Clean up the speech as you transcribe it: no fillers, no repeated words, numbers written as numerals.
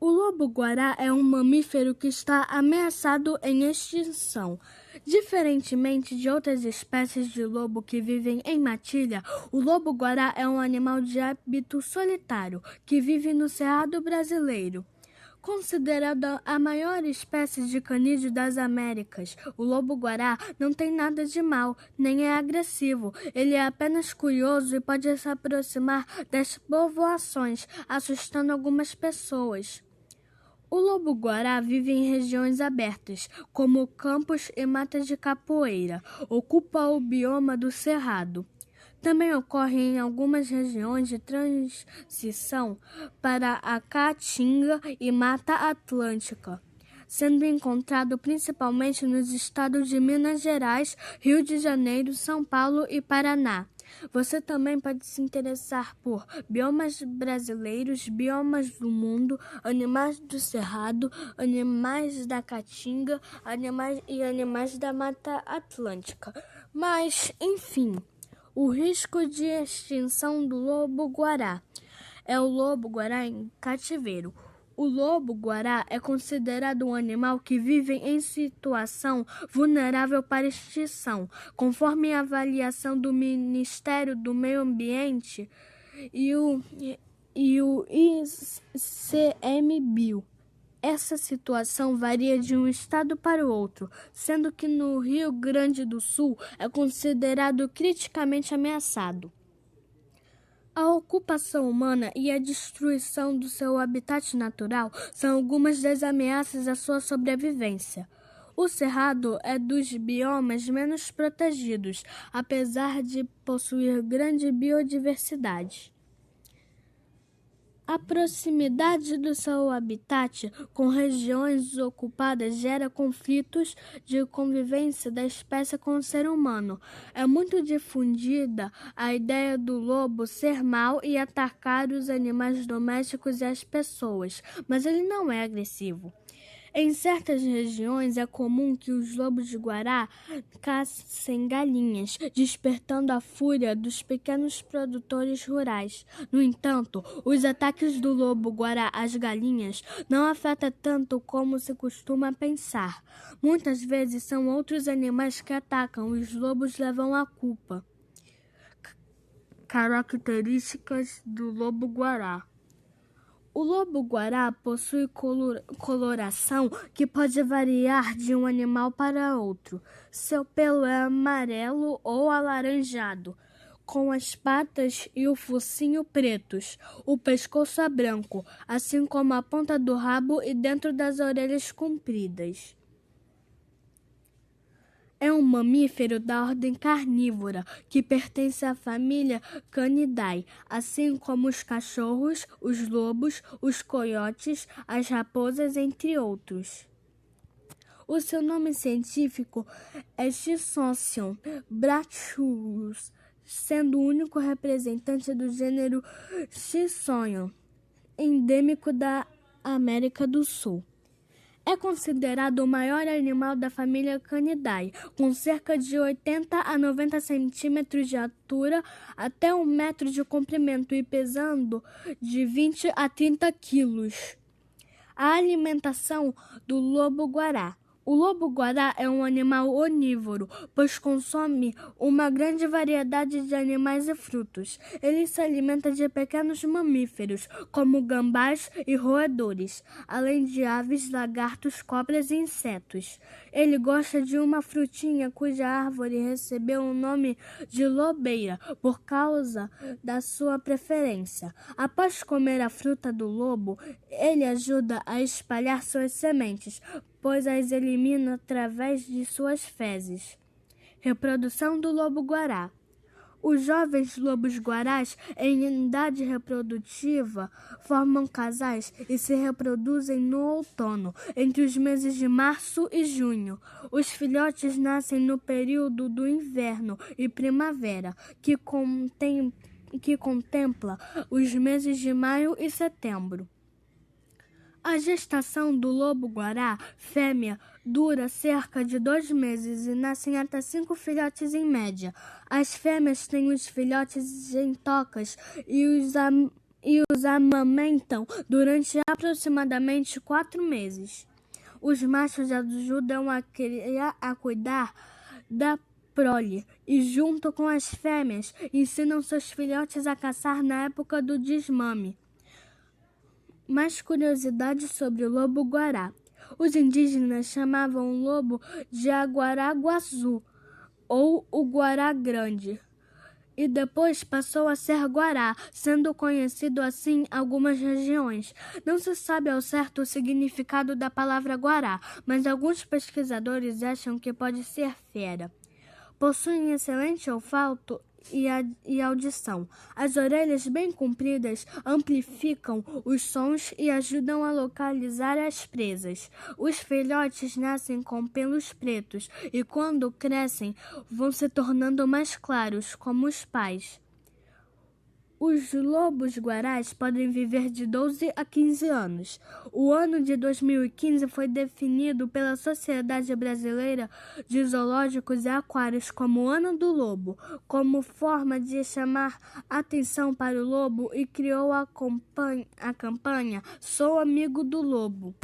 O lobo-guará é um mamífero que está ameaçado em extinção. Diferentemente de outras espécies de lobo que vivem em matilha, o lobo-guará é um animal de hábito solitário que vive no Cerrado brasileiro. Considerada a maior espécie de canídeo das Américas, o lobo-guará não tem nada de mal, nem é agressivo. Ele é apenas curioso e pode se aproximar das povoações, assustando algumas pessoas. O lobo-guará vive em regiões abertas, como campos e matas de capoeira. Ocupa o bioma do Cerrado. Também ocorre em algumas regiões de transição para a Caatinga e Mata Atlântica, sendo encontrado principalmente nos estados de Minas Gerais, Rio de Janeiro, São Paulo e Paraná. Você também pode se interessar por biomas brasileiros, biomas do mundo, animais do Cerrado, animais da Caatinga, animais da Mata Atlântica. Mas, enfim, o risco de extinção do lobo-guará é o lobo-guará em cativeiro. O lobo-guará é considerado um animal que vive em situação vulnerável para extinção, conforme a avaliação do Ministério do Meio Ambiente e o ICMBio. Essa situação varia de um estado para o outro, sendo que no Rio Grande do Sul é considerado criticamente ameaçado. A ocupação humana e a destruição do seu habitat natural são algumas das ameaças à sua sobrevivência. O Cerrado é dos biomas menos protegidos, apesar de possuir grande biodiversidade. A proximidade do seu habitat com regiões ocupadas gera conflitos de convivência da espécie com o ser humano. É muito difundida a ideia do lobo ser mau e atacar os animais domésticos e as pessoas, mas ele não é agressivo. Em certas regiões é comum que os lobos-guará caçem galinhas, despertando a fúria dos pequenos produtores rurais. No entanto, os ataques do lobo-guará às galinhas não afetam tanto como se costuma pensar. Muitas vezes são outros animais que atacam e os lobos levam a culpa. Características do lobo-guará. O lobo-guará possui coloração que pode variar de um animal para outro. Seu pelo é amarelo ou alaranjado, com as patas e o focinho pretos. O pescoço é branco, assim como a ponta do rabo e dentro das orelhas compridas. É um mamífero da ordem carnívora, que pertence à família Canidae, assim como os cachorros, os lobos, os coiotes, as raposas, entre outros. O seu nome científico é Chisonion brachyurus, sendo o único representante do gênero Chisonion, endêmico da América do Sul. É considerado o maior animal da família Canidae, com cerca de 80 a 90 centímetros de altura até 1 metro de comprimento e pesando de 20 a 30 quilos. A alimentação do lobo-guará. O lobo-guará é um animal onívoro, pois consome uma grande variedade de animais e frutos. Ele se alimenta de pequenos mamíferos, como gambás e roedores, além de aves, lagartos, cobras e insetos. Ele gosta de uma frutinha cuja árvore recebeu o nome de lobeira, por causa da sua preferência. Após comer a fruta do lobo, ele ajuda a espalhar suas sementes, pois as elimina através de suas fezes. Reprodução do lobo-guará. Os jovens lobos-guarás, em idade reprodutiva, formam casais e se reproduzem no outono, entre os meses de março e junho. Os filhotes nascem no período do inverno e primavera, que contempla os meses de maio e setembro. A gestação do lobo-guará fêmea dura cerca de 2 meses e nascem até 5 filhotes em média. As fêmeas têm os filhotes em tocas e os e os amamentam durante aproximadamente 4 meses. Os machos ajudam a cuidar da prole e, junto com as fêmeas, ensinam seus filhotes a caçar na época do desmame. Mais curiosidades sobre o lobo-guará. Os indígenas chamavam o lobo de aguaraguaçu ou o guará grande, e depois passou a ser guará, sendo conhecido assim em algumas regiões. Não se sabe ao certo o significado da palavra guará, mas alguns pesquisadores acham que pode ser fera. Possuem excelente olfato e audição. As orelhas bem compridas amplificam os sons e ajudam a localizar as presas. Os filhotes nascem com pelos pretos e, quando crescem, vão se tornando mais claros, como os pais. Os lobos-guarás podem viver de 12 a 15 anos. O ano de 2015 foi definido pela Sociedade Brasileira de Zoológicos e Aquários como o Ano do Lobo, como forma de chamar atenção para o lobo, e criou a campanha Sou Amigo do Lobo.